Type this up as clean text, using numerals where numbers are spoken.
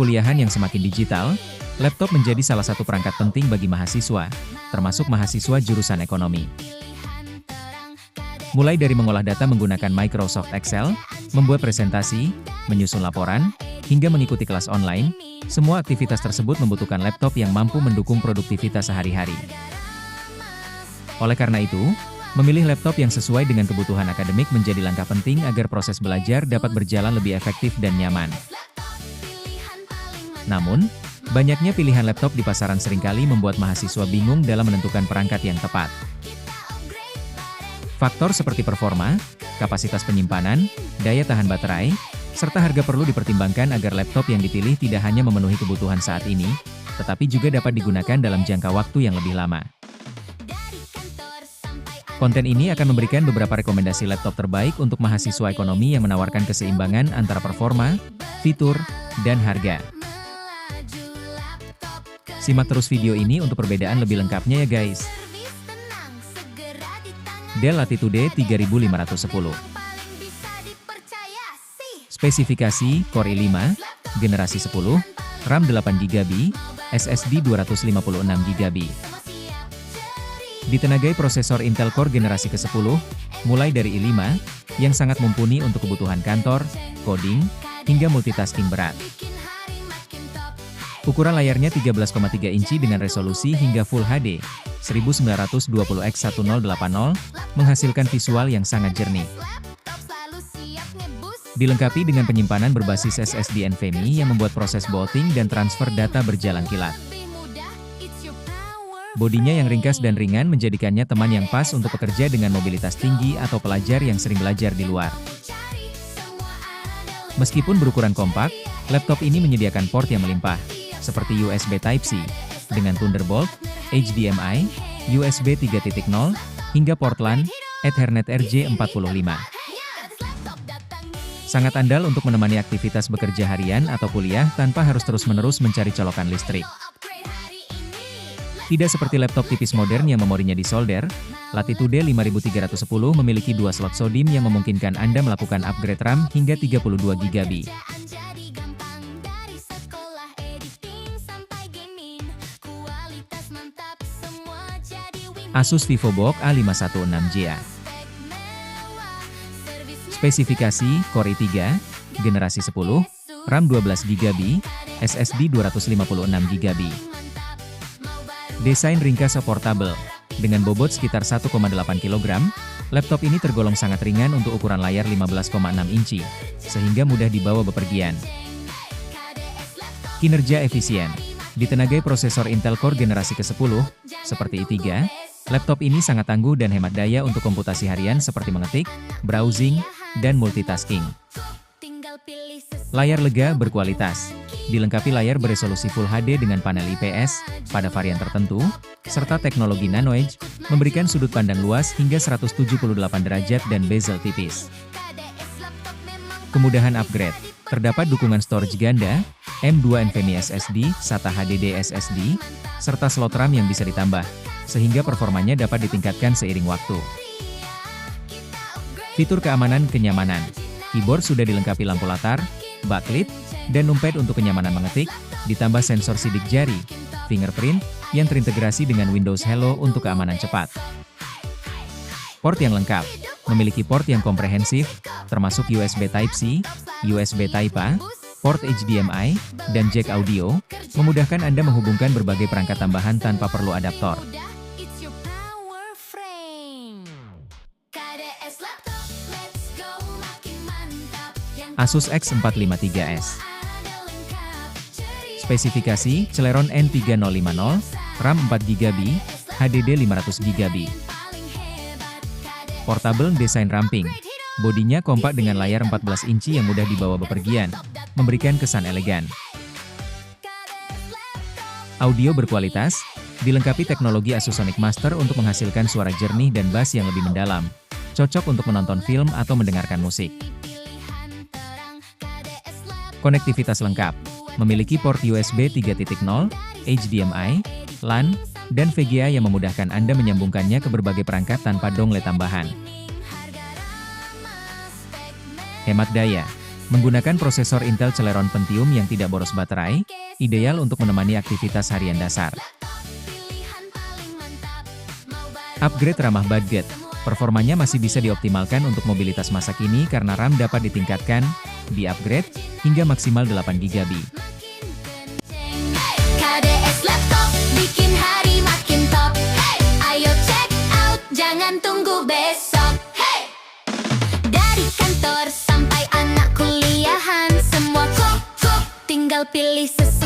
perkuliahan yang semakin digital, laptop menjadi salah satu perangkat penting bagi mahasiswa, termasuk mahasiswa jurusan ekonomi. Mulai dari mengolah data menggunakan Microsoft Excel, membuat presentasi, menyusun laporan, hingga mengikuti kelas online, semua aktivitas tersebut membutuhkan laptop yang mampu mendukung produktivitas sehari-hari. Oleh karena itu, memilih laptop yang sesuai dengan kebutuhan akademik menjadi langkah penting agar proses belajar dapat berjalan lebih efektif dan nyaman. Namun, banyaknya pilihan laptop di pasaran seringkali membuat mahasiswa bingung dalam menentukan perangkat yang tepat. Faktor seperti performa, kapasitas penyimpanan, daya tahan baterai, serta harga perlu dipertimbangkan agar laptop yang dipilih tidak hanya memenuhi kebutuhan saat ini, tetapi juga dapat digunakan dalam jangka waktu yang lebih lama. Konten ini akan memberikan beberapa rekomendasi laptop terbaik untuk mahasiswa ekonomi yang menawarkan keseimbangan antara performa, fitur, dan harga. Simak terus video ini untuk perbedaan lebih lengkapnya ya guys. Dell Latitude 3510. Spesifikasi Core i5, generasi 10, RAM 8GB, SSD 256GB. Ditenagai prosesor Intel Core generasi ke-10, mulai dari i5, yang sangat mumpuni untuk kebutuhan kantor, coding, hingga multitasking berat. Ukuran layarnya 13,3 inci dengan resolusi hingga Full HD, 1920x1080, menghasilkan visual yang sangat jernih. Dilengkapi dengan penyimpanan berbasis SSD NVMe yang membuat proses booting dan transfer data berjalan kilat. Bodinya yang ringkas dan ringan menjadikannya teman yang pas untuk pekerja dengan mobilitas tinggi atau pelajar yang sering belajar di luar. Meskipun berukuran kompak, laptop ini menyediakan port yang melimpah, seperti USB Type-C, dengan Thunderbolt, HDMI, USB 3.0, hingga port LAN, Ethernet RJ45. Sangat andal untuk menemani aktivitas bekerja harian atau kuliah tanpa harus terus-menerus mencari colokan listrik. Tidak seperti laptop tipis modern yang memorinya disolder, Latitude 5310 memiliki 2 slot SODIMM yang memungkinkan Anda melakukan upgrade RAM hingga 32GB. Asus VivoBook A516J. Spesifikasi Core i3, generasi 10, RAM 12GB, SSD 256GB. Desain ringkas portable, dengan bobot sekitar 1,8 kg, laptop ini tergolong sangat ringan untuk ukuran layar 15,6 inci, sehingga mudah dibawa bepergian. Kinerja efisien, ditenagai prosesor Intel Core generasi ke-10, seperti i3, laptop ini sangat tangguh dan hemat daya untuk komputasi harian seperti mengetik, browsing, dan multitasking. Layar lega berkualitas, dilengkapi layar beresolusi Full HD dengan panel IPS pada varian tertentu, serta teknologi Nano Edge, memberikan sudut pandang luas hingga 178 derajat dan bezel tipis. Kemudahan upgrade, terdapat dukungan storage ganda, M.2 NVMe SSD, SATA HDD SSD, serta slot RAM yang bisa ditambah, sehingga performanya dapat ditingkatkan seiring waktu. Fitur keamanan kenyamanan, keyboard sudah dilengkapi lampu latar, backlit, dan numpad untuk kenyamanan mengetik, ditambah sensor sidik jari, fingerprint, yang terintegrasi dengan Windows Hello untuk keamanan cepat. Port yang lengkap, memiliki port yang komprehensif, termasuk USB Type-C, USB Type-A, port HDMI, dan jack audio, memudahkan Anda menghubungkan berbagai perangkat tambahan tanpa perlu adaptor. Asus X453S. Spesifikasi, Celeron N3050, RAM 4GB, HDD 500GB. Portable desain ramping. Bodinya kompak dengan layar 14 inci yang mudah dibawa bepergian, memberikan kesan elegan. Audio berkualitas, dilengkapi teknologi Asusonic Master untuk menghasilkan suara jernih dan bass yang lebih mendalam, cocok untuk menonton film atau mendengarkan musik. Konektivitas lengkap, memiliki port USB 3.0, HDMI, LAN, dan VGA yang memudahkan Anda menyambungkannya ke berbagai perangkat tanpa dongle tambahan. Hemat daya, Menggunakan prosesor Intel Celeron Pentium yang tidak boros baterai, ideal untuk menemani aktivitas harian dasar. Upgrade ramah budget. Performanya masih bisa dioptimalkan untuk mobilitas masa kini karena RAM dapat ditingkatkan, di-upgrade, hingga maksimal 8 GB. KDS Laptop bikin hari makin top. Hey, ayo check out, jangan tunggu besok. Hey, dari kantor sampai anak kuliahan, semua kok tinggal pilih sesuai.